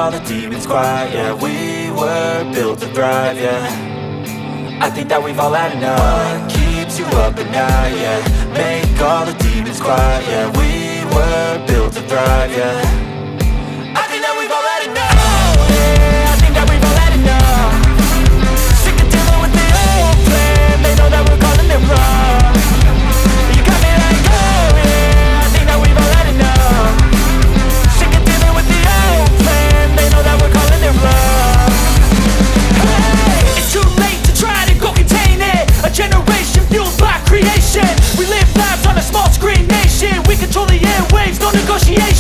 all the demons quiet. Yeah, we were built to thrive, yeah. I think that we've all had enough. What keeps you up at night, yeah. Make all the demons quiet, yeah. We were built to thrive, yeah. I think that we've all had enough. Oh, yeah, I think that we've all had enough. Sick of dealing with the old plan. They know that we're calling it wrong. You got me like, oh yeah, I think that we've all had enough. Sick of dealing with the old plan. They know that we're calling it wrong. Hey, it's too late to try to go contain it. A generation fueled by creation. We live lives on a small screen nation. We control the airwaves, no negotiation.